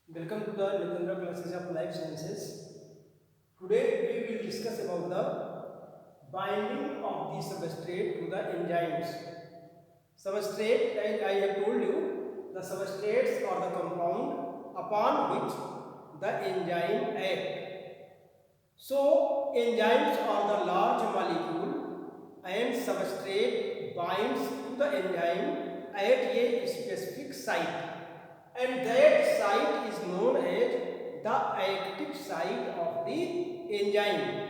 Welcome to the Nitendra classes of life sciences. Today we will discuss about the binding of the substrate to the enzymes. Substrate, as I have told you, the substrates are the compound upon which the enzyme act. So enzymes are the large molecule and substrate binds to the enzyme at a specific site, and that site is known as the active site of the enzyme.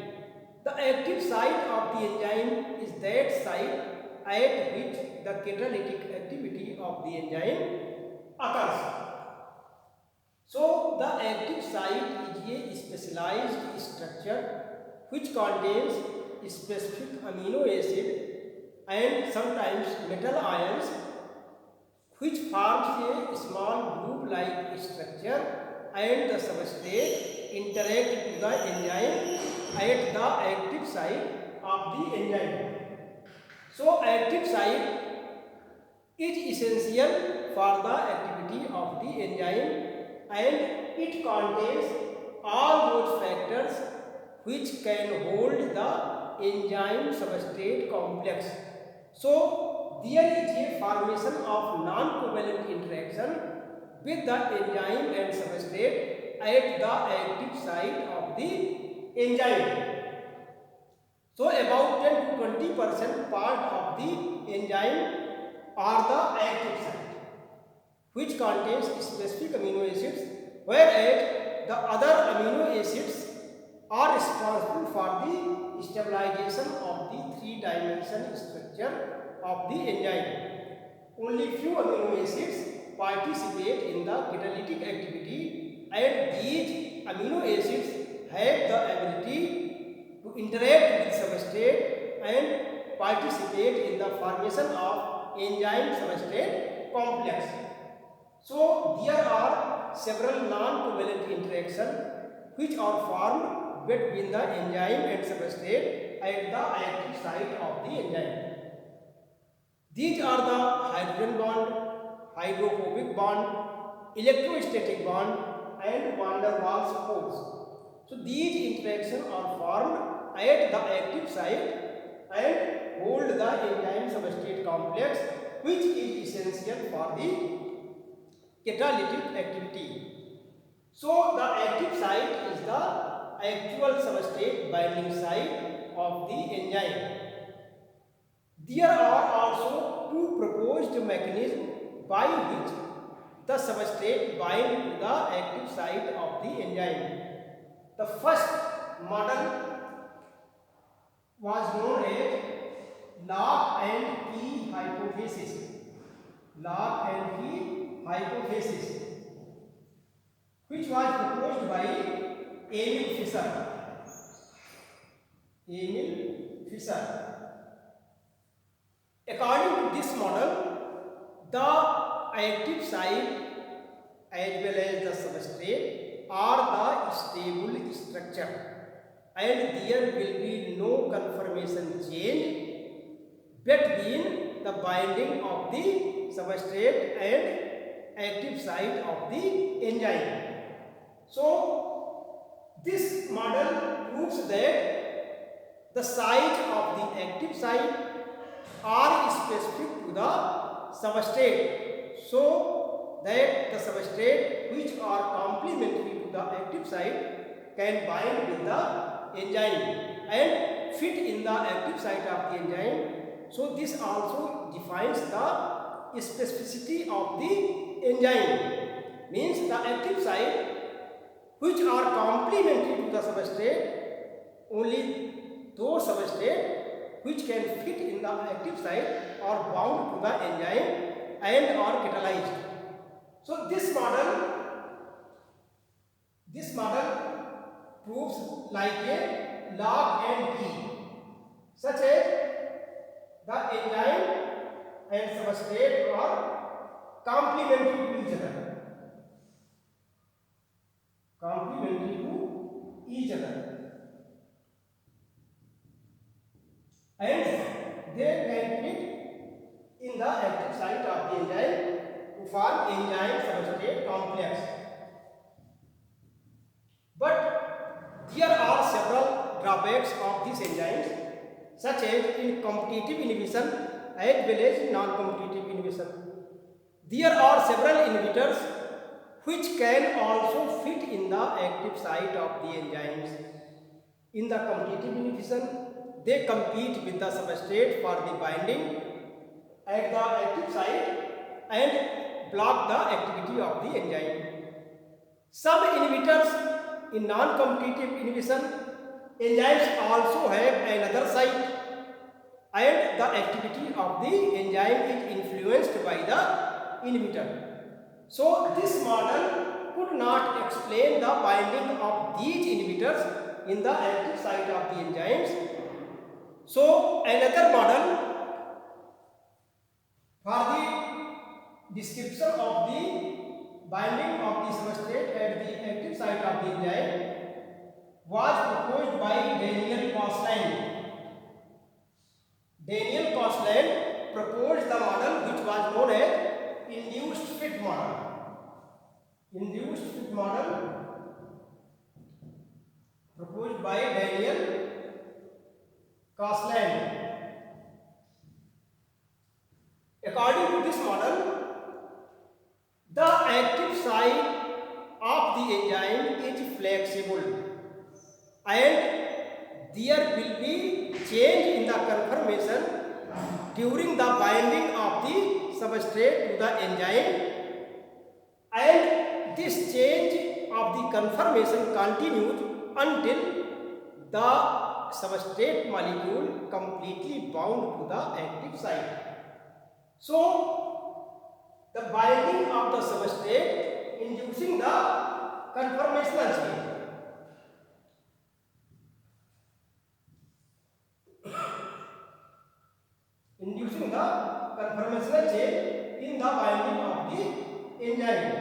The active site of the enzyme is that site at which the catalytic activity of the enzyme occurs. So the active site is a specialized structure which contains specific amino acid and sometimes metal ions, which forms a small group-like structure, and the substrate interact with the enzyme at the active site of the enzyme. So active site is essential for the activity of the enzyme, and it contains all those factors which can hold the enzyme substrate complex. So there is a formation of non-covalent interaction with the enzyme and substrate at the active site of the enzyme. So about 10 to 20% part of the enzyme are the active site, which contains specific amino acids, whereas the other amino acids are responsible for the stabilization of the three-dimensional structure of the enzyme. Only few amino acids participate in the catalytic activity, and these amino acids have the ability to interact with substrate and participate in the formation of enzyme substrate complex. So there are several non-covalent interactions which are formed between the enzyme and substrate at the active site of the enzyme. These are the hydrogen bond, hydrophobic bond, electrostatic bond, and van der Waals force. So these interactions are formed at the active site and hold the enzyme substrate complex, which is essential for the catalytic activity. So the active site is the actual substrate binding site of the enzyme. There are also two proposed mechanisms by which the substrate binds to the active site of the enzyme. The first model was known as lock and key hypothesis. Lock and key hypothesis, which was proposed by Emil Fischer. Emil Fischer. According to this model, the active site as well as the substrate are the stable structure, and there will be no conformation change between the binding of the substrate and active site of the enzyme. So this model proves that the site of the active site are specific to the substrate, so that the substrate which are complementary to the active site can bind with the enzyme and fit in the active site of the enzyme. So this also defines the specificity of the enzyme, means the active site which are complementary to the substrate, only those substrates which can fit in the active site are bound to the enzyme and are catalyzed. So this model proves like a lock and key, such as the enzyme and substrate are complementary to each other. Complementary to each other. And they can fit in the active site of the enzyme to form enzyme substrate complex. effects of these enzymes, such as in competitive inhibition as well as non-competitive inhibition. There are several inhibitors which can also fit in the active site of the enzymes. In the competitive inhibition, they compete with the substrate for the binding at the active site and block the activity of the enzyme. Some inhibitors in non-competitive inhibition, enzymes also have another site and the activity of the enzyme is influenced by the inhibitor. So this model could not explain the binding of these inhibitors in the active site of the enzymes. So another model for the description of the binding of the substrate at the active site of the enzyme was proposed by Daniel Kostland. Daniel Kostland proposed the model which was known as induced fit model. Induced fit model proposed by Daniel Kostland. According to this model, the active site of the enzyme is flexible and there will be change in the conformation during the binding of the substrate to the enzyme, and this change of the conformation continues until the substrate molecule completely bound to the active site. So the binding of the substrate inducing the conformational change. Inducing the conformational change in the binding of the enzyme.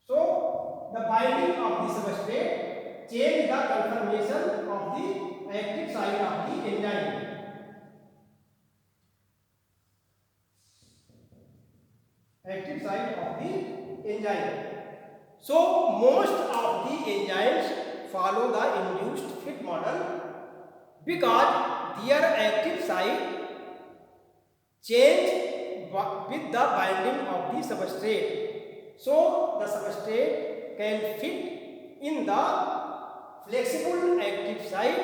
So the binding of the substrate change the conformation of the active site of the enzyme. Active site of the enzyme. So most of the enzymes follow the induced fit model because their active site change with the binding of the substrate. So the substrate can fit in the flexible active site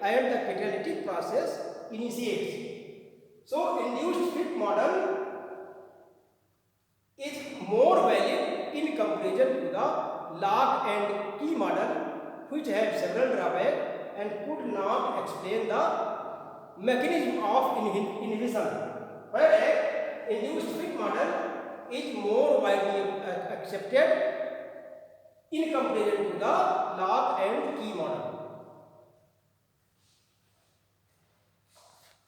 and the catalytic process initiates. So induced fit model is more valid in comparison to the log and key model, which have several drawbacks and could not explain the mechanism of inhibition, whereas induced fit model is more widely accepted in comparison to the log and key model.